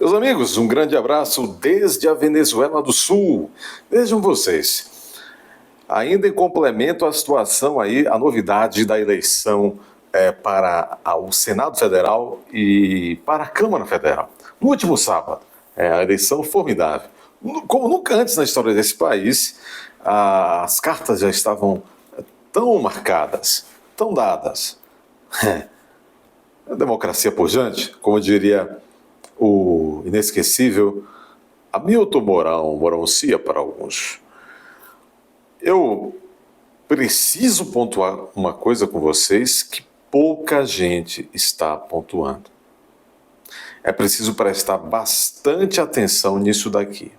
Meus amigos, um grande abraço desde a Venezuela do Sul. Vejam vocês, ainda em complemento à situação aí, a novidade da eleição para o Senado Federal e para a Câmara Federal. No último sábado, a eleição formidável. Como nunca antes na história desse país, as cartas já estavam tão marcadas, tão dadas. A democracia pujante, como diria o inesquecível Hamilton Mourão Cia para alguns. Eu preciso pontuar uma coisa com vocês que pouca gente está pontuando. É preciso prestar bastante atenção nisso daqui.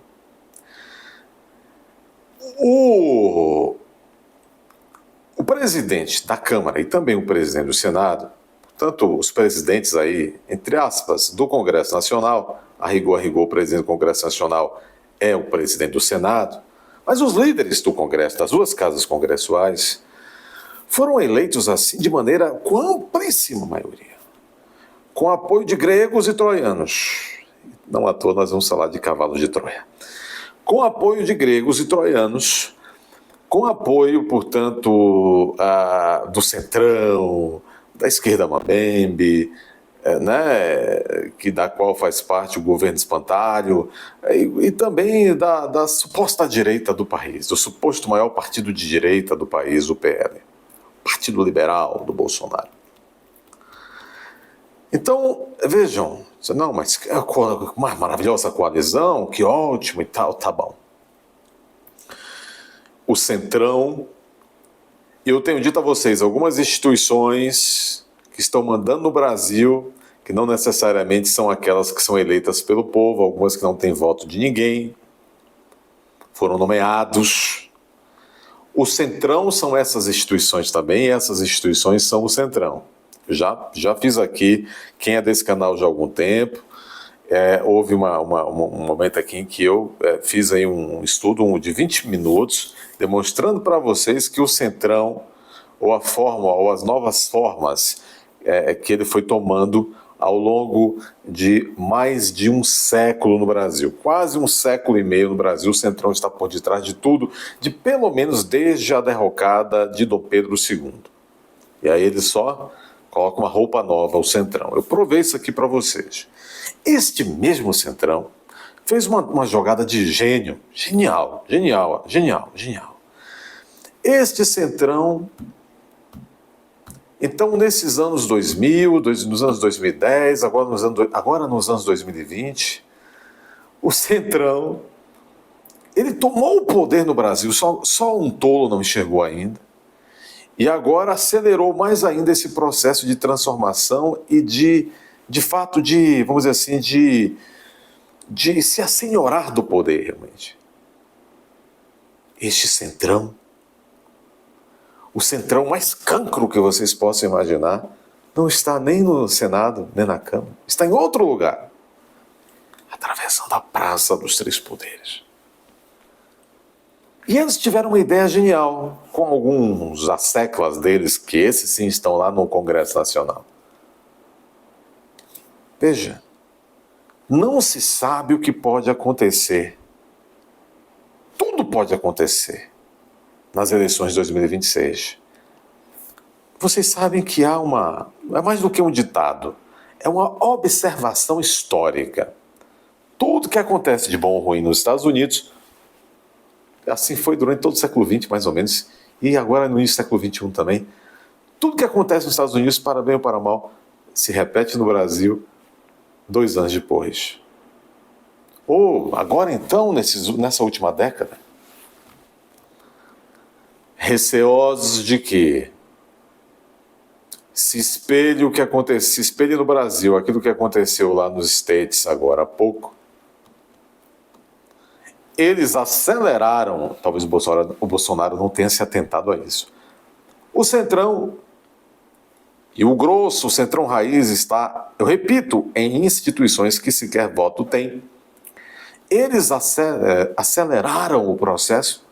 O presidente da Câmara e também o presidente do Senado, tanto os presidentes aí, entre aspas, do Congresso Nacional, a rigor, o presidente do Congresso Nacional é o presidente do Senado, mas os líderes do Congresso, das duas casas congressuais, foram eleitos assim de maneira com amplíssima maioria, com apoio de gregos e troianos. Não à toa nós vamos falar de cavalos de Troia. Com apoio de gregos e troianos, com apoio, portanto, do Centrão, da esquerda mambembe, da qual faz parte o governo espantalho, e também da suposta direita do país, do suposto maior partido de direita do país, o PL, Partido Liberal do Bolsonaro. Então, vejam, não, mas uma maravilhosa coalizão, que ótimo e tal, tá bom. O Centrão, eu tenho dito a vocês, algumas instituições que estão mandando no Brasil, que não necessariamente são aquelas que são eleitas pelo povo, algumas que não têm voto de ninguém, foram nomeados. O Centrão são essas instituições também, e essas instituições são o Centrão. Já fiz aqui, quem é desse canal já há algum tempo, houve um momento aqui em que eu fiz aí um estudo de 20 minutos, demonstrando para vocês que o Centrão, ou a forma, ou as novas formas que ele foi tomando ao longo de mais de um século no Brasil. Quase um século e meio no Brasil, o Centrão está por detrás de tudo, de pelo menos desde a derrocada de Dom Pedro II. E aí ele só coloca uma roupa nova, o Centrão. Eu provei isso aqui para vocês. Este mesmo Centrão fez uma jogada de gênio. Genial. Este Centrão, então, nesses anos 2000, nos anos 2010, agora nos anos 2020, o Centrão, ele tomou o poder no Brasil, só um tolo não enxergou ainda, e agora acelerou mais ainda esse processo de transformação e de fato, vamos dizer assim, de se assenhorar do poder, realmente. Este Centrão, o Centrão mais cancro que vocês possam imaginar, não está nem no Senado, nem na Câmara. Está em outro lugar, atravessando a Praça dos Três Poderes. E eles tiveram uma ideia genial, com alguns asseclas deles, que esses sim estão lá no Congresso Nacional. Veja, não se sabe o que pode acontecer. Tudo pode acontecer nas eleições de 2026. Vocês sabem que é mais do que um ditado, é uma observação histórica. Tudo que acontece de bom ou ruim nos Estados Unidos, assim foi durante todo o século XX, mais ou menos, e agora no início do século XXI também, tudo que acontece nos Estados Unidos, para bem ou para mal, se repete no Brasil 2 anos depois. Ou agora então, nessa última década, receosos de que se espelhe no Brasil aquilo que aconteceu lá nos States agora há pouco, eles aceleraram, talvez o Bolsonaro não tenha se atentado a isso. O Centrão e o grosso, o Centrão Raiz está, eu repito, em instituições que sequer voto tem. Eles aceleraram o processo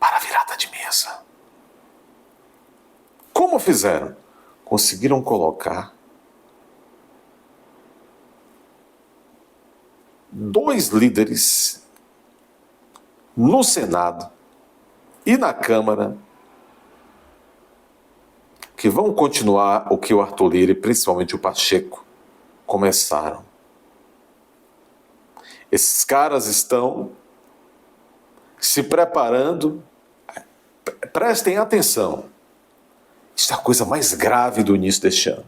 para a virada de mesa. Como fizeram? conseguiram colocar 2 líderes no Senado e na Câmara que vão continuar o que o Arthur Lira e principalmente o Pacheco começaram. Esses caras estão se preparando. Prestem atenção. Isso é a coisa mais grave do início deste ano.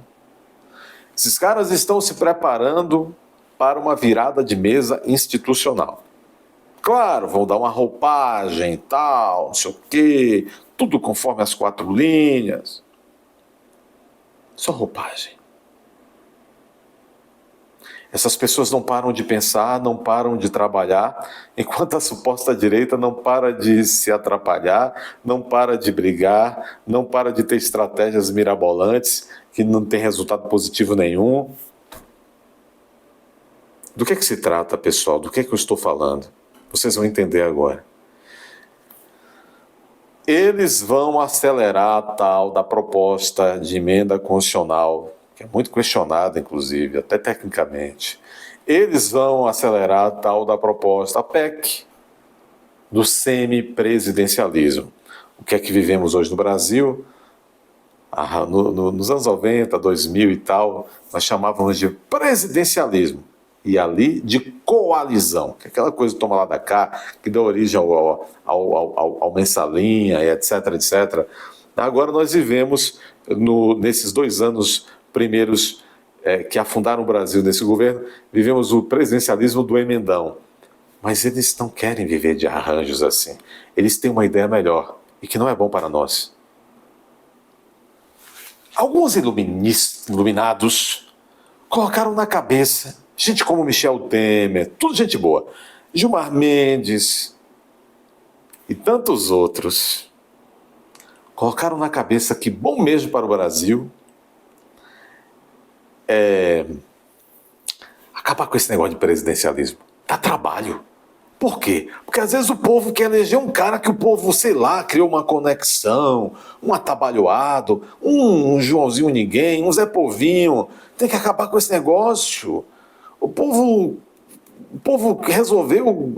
Esses caras estão se preparando para uma virada de mesa institucional. Claro, vão dar uma roupagem e tal, não sei o quê, tudo conforme as 4 linhas. Só roupagem. Essas pessoas não param de pensar, não param de trabalhar, enquanto a suposta direita não para de se atrapalhar, não para de brigar, não para de ter estratégias mirabolantes que não tem resultado positivo nenhum. Do que é que se trata, pessoal? Do que é que eu estou falando? Vocês vão entender agora. Eles vão acelerar a tal da proposta de emenda constitucional, que é muito questionada, inclusive, até tecnicamente. Eles vão acelerar a tal da proposta, a PEC, do semipresidencialismo. O que é que vivemos hoje no Brasil? Nos anos 90, 2000 e tal, nós chamávamos de presidencialismo. E ali de coalizão, que é aquela coisa do toma lá da cá, que dá origem ao mensalinha, e etc, etc. Agora nós vivemos, nesses 2 anos primeiros que afundaram o Brasil nesse governo, vivemos o presidencialismo do emendão. Mas eles não querem viver de arranjos assim. Eles têm uma ideia melhor, e que não é bom para nós. Alguns iluminados colocaram na cabeça, gente como Michel Temer, tudo gente boa, Gilmar Mendes e tantos outros, colocaram na cabeça que bom mesmo para o Brasil é acabar com esse negócio de presidencialismo. Dá trabalho. Por quê? Porque às vezes o povo quer eleger um cara que o povo, sei lá, criou uma conexão, um atabalhoado, um Joãozinho ninguém, um Zé Povinho. Tem que acabar com esse negócio. O povo resolveu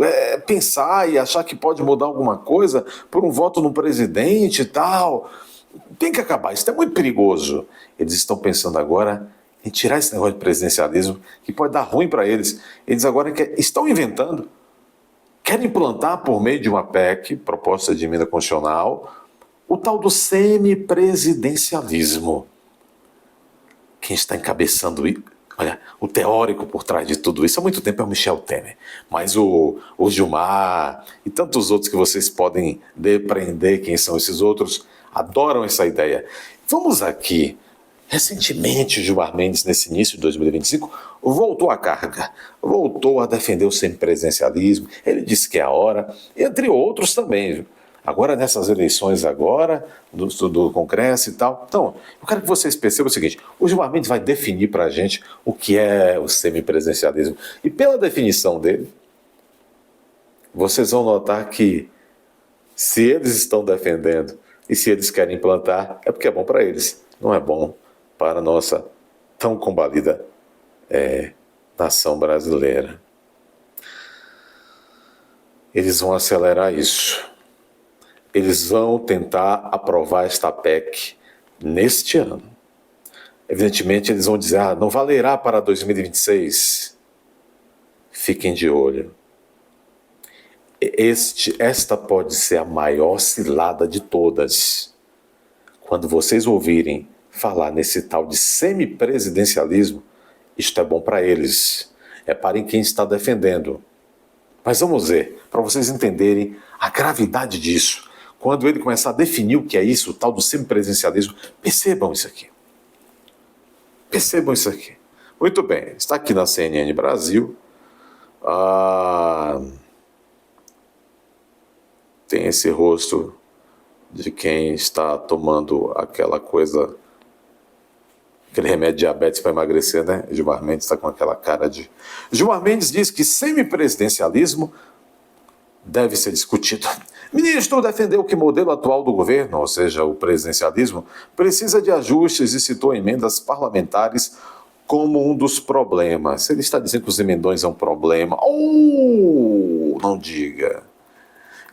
pensar e achar que pode mudar alguma coisa por um voto no presidente e tal. Tem que acabar, isso é muito perigoso. Eles estão pensando agora em tirar esse negócio de presidencialismo, que pode dar ruim para eles. Eles agora estão inventando, querem implantar por meio de uma PEC, proposta de emenda constitucional, o tal do semipresidencialismo. Quem está encabeçando isso? Olha, o teórico por trás de tudo isso há muito tempo é o Michel Temer. Mas o Gilmar e tantos outros que vocês podem depreender quem são esses outros, adoram essa ideia. Vamos aqui. Recentemente, o Gilmar Mendes, nesse início de 2025, voltou à carga, voltou a defender o semipresidencialismo. Ele disse que é a hora, entre outros também, viu? Agora, nessas eleições agora, do Congresso e tal. Então, eu quero que vocês percebam o seguinte, o Gilmar Mendes vai definir para a gente o que é o semipresidencialismo. E pela definição dele, vocês vão notar que se eles estão defendendo e se eles querem implantar, é porque é bom para eles, não é bom para a nossa tão combalida nação brasileira. Eles vão acelerar isso. Eles vão tentar aprovar esta PEC neste ano. Evidentemente, eles vão dizer, não valerá para 2026. Fiquem de olho. Esta pode ser a maior cilada de todas. Quando vocês ouvirem falar nesse tal de semipresidencialismo, isto é bom para eles. É para quem está defendendo. Mas vamos ver, para vocês entenderem a gravidade disso. Quando ele começar a definir o que é isso, o tal do semipresidencialismo, percebam isso aqui. Percebam isso aqui. Muito bem, está aqui na CNN Brasil. Tem esse rosto de quem está tomando aquela coisa, aquele remédio de diabetes para emagrecer, né? Gilmar Mendes está com aquela cara de... Gilmar Mendes diz que semipresidencialismo deve ser discutido. Ministro defendeu que o modelo atual do governo, ou seja, o presidencialismo, precisa de ajustes e citou emendas parlamentares como um dos problemas. Ele está dizendo que os emendões é um problema. Não diga.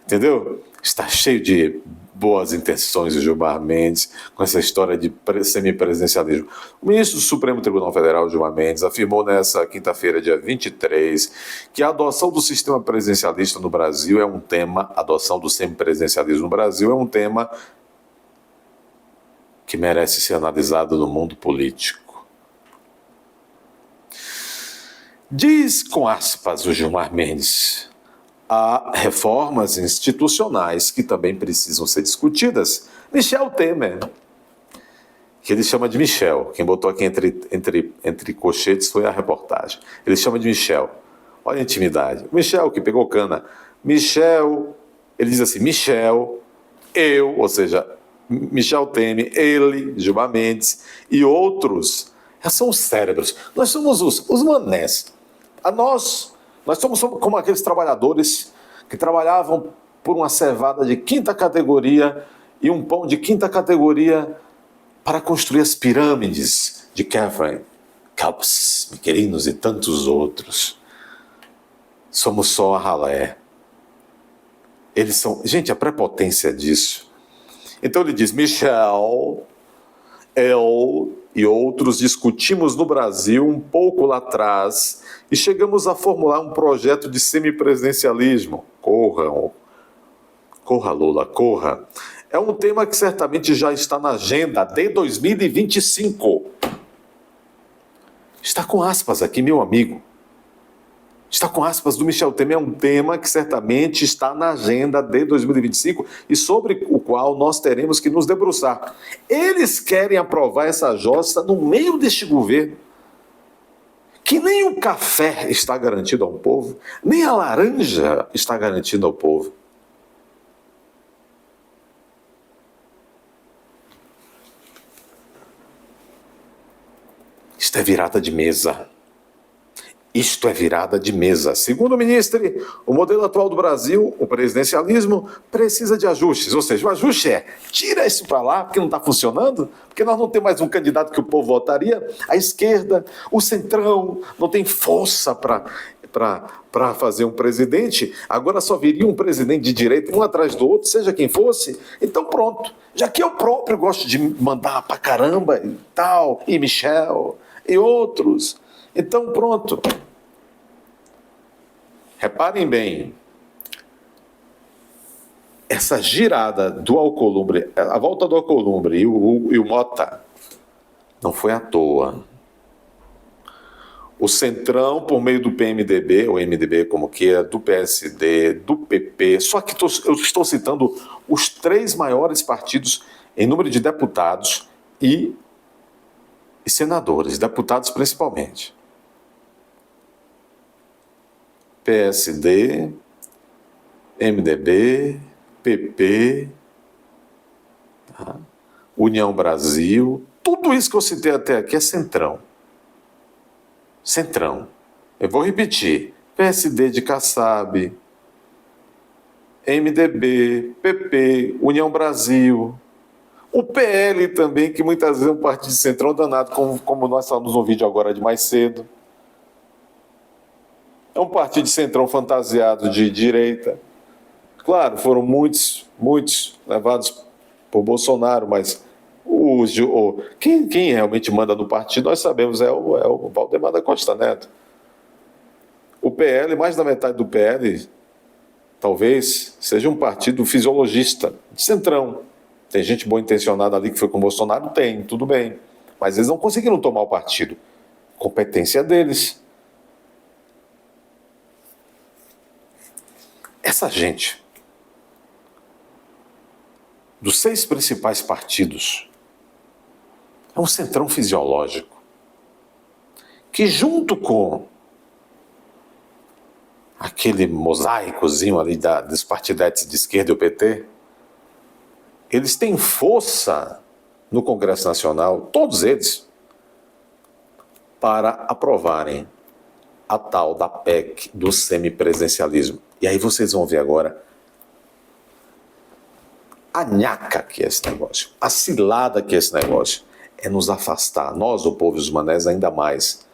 Entendeu? Está cheio de boas intenções o Gilmar Mendes com essa história de semipresidencialismo. O ministro do Supremo Tribunal Federal, Gilmar Mendes, afirmou nessa quinta-feira, dia 23, que a adoção do sistema presidencialista no Brasil é um tema, a adoção do semipresidencialismo no Brasil é um tema que merece ser analisado no mundo político. Diz, com aspas, o Gilmar Mendes, há reformas institucionais que também precisam ser discutidas. Michel Temer, que ele chama de Michel, quem botou aqui entre colchetes foi a reportagem. Ele chama de Michel. Olha a intimidade. Michel, que pegou cana. Michel, ele diz assim, Michel, eu, ou seja, Michel Temer, ele, Gilmar Mendes e outros, são os cérebros. Nós somos os manés. Nós somos como aqueles trabalhadores que trabalhavam por uma cevada de quinta categoria e um pão de quinta categoria para construir as pirâmides de Khafre, Kelps, Miquelinos e tantos outros. Somos só a ralé. Eles são... Gente, a prepotência disso. Então ele diz, Michel, eu e outros discutimos no Brasil um pouco lá atrás e chegamos a formular um projeto de semipresidencialismo. Corra, Lula, corra. É um tema que certamente já está na agenda de 2025. Está com aspas aqui, meu amigo. Está com aspas do Michel Temer, é um tema que certamente está na agenda de 2025 e sobre o qual nós teremos que nos debruçar. Eles querem aprovar essa jossa no meio deste governo, que nem o café está garantido ao povo, nem a laranja está garantida ao povo. Isto é virada de mesa. Isto é virada de mesa. Segundo o ministro, o modelo atual do Brasil, o presidencialismo, precisa de ajustes. Ou seja, o ajuste é, tira isso para lá, porque não está funcionando, porque nós não temos mais um candidato que o povo votaria. A esquerda, o centrão, não tem força para fazer um presidente. Agora só viria um presidente de direita, um atrás do outro, seja quem fosse. Então pronto. Já que eu próprio gosto de mandar para caramba e tal, e Michel, e outros... Então, pronto. Reparem bem, essa girada do Alcolumbre, a volta do Alcolumbre e o Mota, não foi à toa. O Centrão, por meio do PMDB, ou MDB como que é, do PSD, do PP, só que eu estou citando os três maiores partidos em número de deputados e senadores, deputados principalmente. PSD, MDB, PP, tá? União Brasil, tudo isso que eu citei até aqui é Centrão. Centrão. Eu vou repetir. PSD de Kassab, MDB, PP, União Brasil, o PL também, que muitas vezes é um partido de centrão danado, como nós falamos no vídeo agora de mais cedo. É um partido de centrão fantasiado de direita. Claro, foram muitos levados por Bolsonaro, mas quem realmente manda no partido, nós sabemos, é o Valdemar da Costa Neto. O PL, mais da metade do PL, talvez seja um partido fisiologista, de centrão. Tem gente boa intencionada ali que foi com o Bolsonaro? Tem, tudo bem. Mas eles não conseguiram tomar o partido. Competência deles. Essa gente, dos 6 principais partidos, é um centrão fisiológico, que junto com aquele mosaicozinho ali dos partidetes de esquerda e o PT, eles têm força no Congresso Nacional, todos eles, para aprovarem a tal da PEC do semipresidencialismo. E aí vocês vão ver agora a nhaca que é esse negócio, a cilada que é esse negócio, é nos afastar, nós, o povo dos manés, ainda mais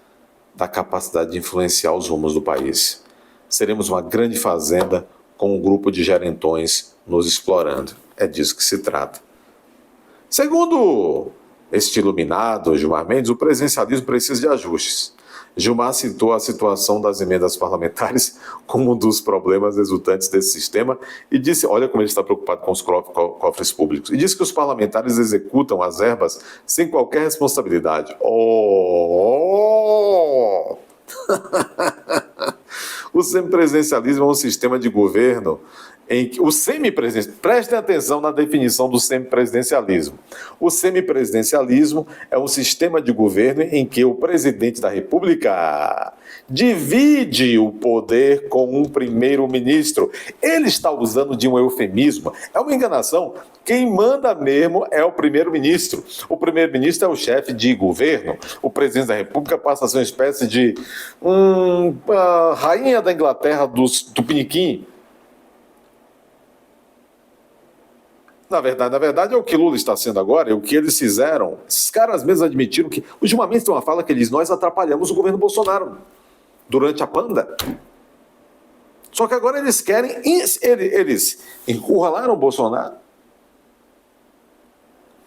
da capacidade de influenciar os rumos do país. Seremos uma grande fazenda com um grupo de gerentões nos explorando. É disso que se trata. Segundo este iluminado, Gilmar Mendes, o presidencialismo precisa de ajustes. Gilmar citou a situação das emendas parlamentares como um dos problemas resultantes desse sistema e disse, olha como ele está preocupado com os cofres públicos, e disse que os parlamentares executam as verbas sem qualquer responsabilidade. Oh! O semipresidencialismo é um sistema de governo em que o semipresidencialismo, prestem atenção na definição do semipresidencialismo. O semipresidencialismo é um sistema de governo em que o presidente da República divide o poder com um primeiro-ministro. Ele está usando de um eufemismo, é uma enganação. Quem manda mesmo é o primeiro-ministro. O primeiro-ministro é o chefe de governo. O presidente da República passa a ser uma espécie de rainha da Inglaterra do Tupiniquim. Na verdade, é o que Lula está sendo agora, é o que eles fizeram. Esses caras mesmos admitiram que... O Gilmar Mendes tem uma fala que ele diz, nós atrapalhamos o governo Bolsonaro durante a panda. Só que agora eles querem... Eles encurralaram o Bolsonaro,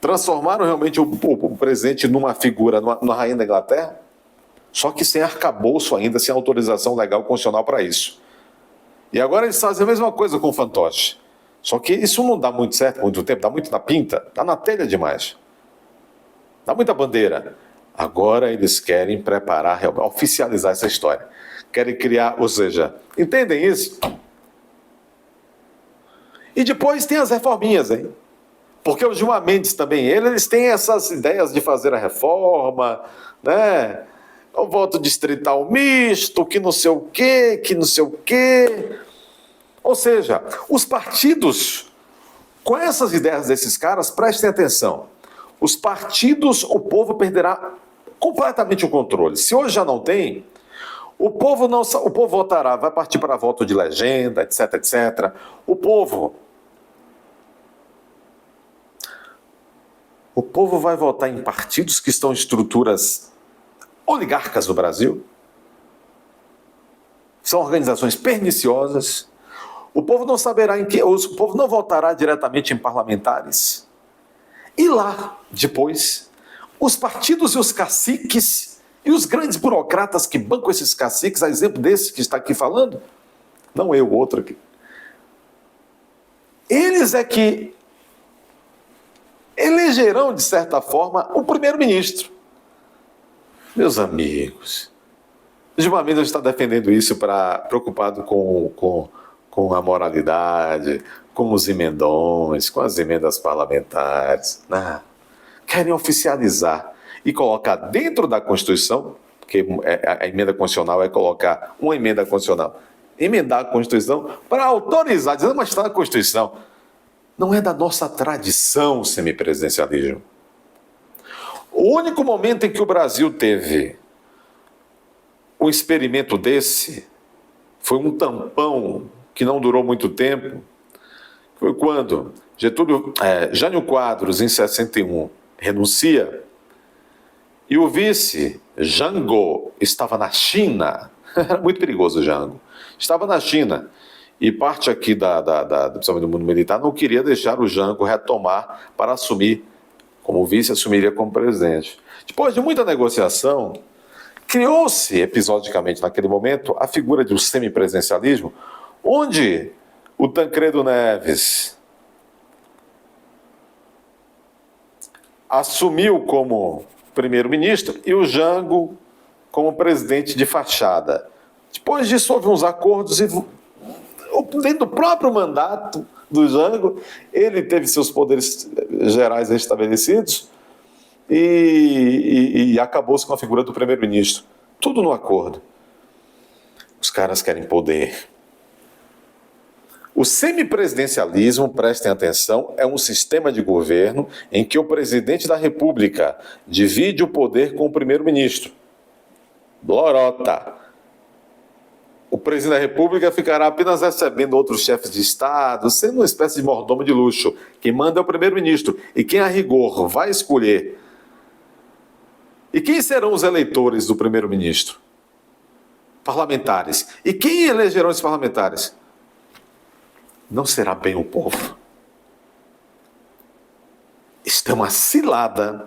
transformaram realmente o presidente numa figura, numa rainha da Inglaterra, só que sem arcabouço ainda, sem autorização legal constitucional para isso. E agora eles fazem a mesma coisa com o fantoche. Só que isso não dá muito certo por muito tempo, dá muito na pinta, dá na telha demais. Dá muita bandeira. Agora eles querem preparar, oficializar essa história. Querem criar, ou seja, entendem isso? E depois tem as reforminhas, hein? Porque o Gilmar Mendes também, eles têm essas ideias de fazer a reforma, né? O voto distrital misto, que não sei o quê, que não sei o quê. Ou seja, os partidos, com essas ideias desses caras, prestem atenção. Os partidos, o povo perderá completamente o controle. Se hoje já não tem, o povo votará, vai partir para voto de legenda, etc, etc. O povo vai votar em partidos que estão em estruturas oligarcas no Brasil. São organizações perniciosas. O povo não saberá o povo não votará diretamente em parlamentares. E lá, depois, os partidos e os caciques e os grandes burocratas que bancam esses caciques, a exemplo desse que está aqui falando, não eu, outro aqui. Eles é que elegerão, de certa forma, o primeiro-ministro. Meus amigos, Gilmar Mendes está defendendo isso preocupado com a moralidade, com os emendões, com as emendas parlamentares. Querem oficializar e colocar dentro da Constituição, porque a emenda constitucional é colocar uma emenda constitucional, emendar a Constituição para autorizar, dizendo, mas está na Constituição. Não é da nossa tradição o semipresidencialismo. O único momento em que o Brasil teve um experimento desse foi um tampão que não durou muito tempo. Foi quando Jânio Quadros, em 61, renuncia e o vice, Jango, estava na China. Era muito perigoso o Jango. Estava na China. E parte aqui principalmente do mundo militar não queria deixar o Jango retomar para assumir como vice, assumiria como presidente. Depois de muita negociação, criou-se episodicamente naquele momento a figura de um semipresidencialismo, onde o Tancredo Neves assumiu como primeiro-ministro e o Jango como presidente de fachada. Depois disso houve uns acordos e dentro do próprio mandato do Jango, ele teve seus poderes gerais restabelecidos e acabou-se com a figura do primeiro-ministro. Tudo no acordo. Os caras querem poder. O semipresidencialismo, prestem atenção, é um sistema de governo em que o presidente da República divide o poder com o primeiro-ministro. Lorota. O presidente da República ficará apenas recebendo outros chefes de Estado, sendo uma espécie de mordomo de luxo. Quem manda é o primeiro-ministro. E quem, a rigor, vai escolher. E quem serão os eleitores do primeiro-ministro? Parlamentares. E quem elegerão esses parlamentares? Não será bem o povo. Isso é uma cilada.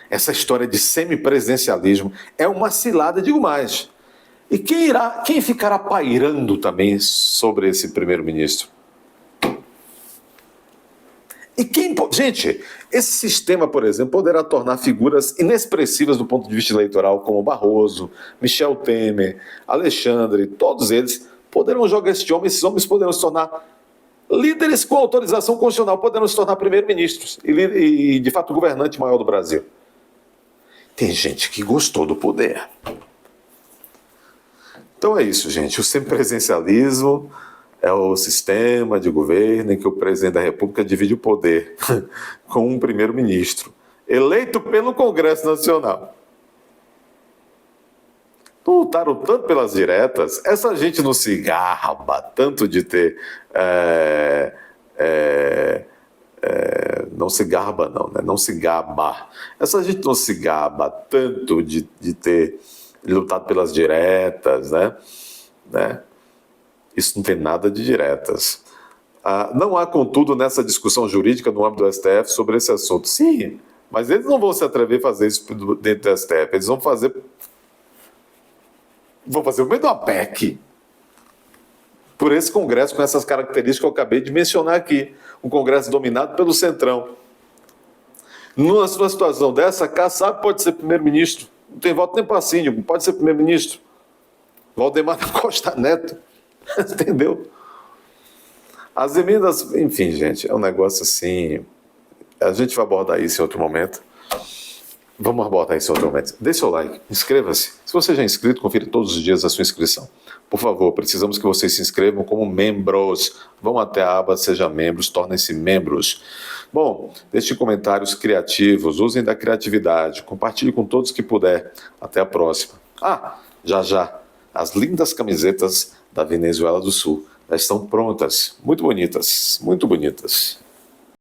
Essa história de semipresidencialismo é uma cilada, digo mais. E quem ficará pairando também sobre esse primeiro-ministro? Gente, esse sistema, por exemplo, poderá tornar figuras inexpressivas do ponto de vista eleitoral, como Barroso, Michel Temer, Alexandre, todos eles poderão jogar esses homens poderão se tornar líderes com autorização constitucional, poderão se tornar primeiro-ministros e, de fato, governante maior do Brasil. Tem gente que gostou do poder. Então é isso, gente. O semipresidencialismo é o sistema de governo em que o presidente da República divide o poder com um primeiro-ministro, eleito pelo Congresso Nacional. Não lutaram tanto pelas diretas, essa gente não se gaba tanto de ter... não se garba não, né? Não se gaba. Essa gente não se gaba tanto de ter lutado pelas diretas, né? Isso não tem nada de diretas. Não há, contudo, nessa discussão jurídica no âmbito do STF sobre esse assunto. Sim, mas eles não vão se atrever a fazer isso dentro do STF. Eles vão fazer o meio da PEC. Por esse Congresso, com essas características que eu acabei de mencionar aqui. Um Congresso dominado pelo Centrão. Numa situação dessa, Kassab pode ser primeiro-ministro. Não tem voto nem para síndico, pode ser primeiro-ministro. Valdemar da Costa Neto. Entendeu? As emendas, enfim, gente, é um negócio assim. A gente vai abordar isso em outro momento. Vamos abordar isso em outro momento. Dê seu like, inscreva-se. Se você já é inscrito, confira todos os dias a sua inscrição. Por favor, precisamos que vocês se inscrevam como membros. Vão até a aba Seja Membros, tornem-se membros. Bom, deixe comentários criativos, usem da criatividade, compartilhe com todos que puder. Até a próxima. Já, as lindas camisetas da Venezuela do Sul já estão prontas. Muito bonitas, muito bonitas.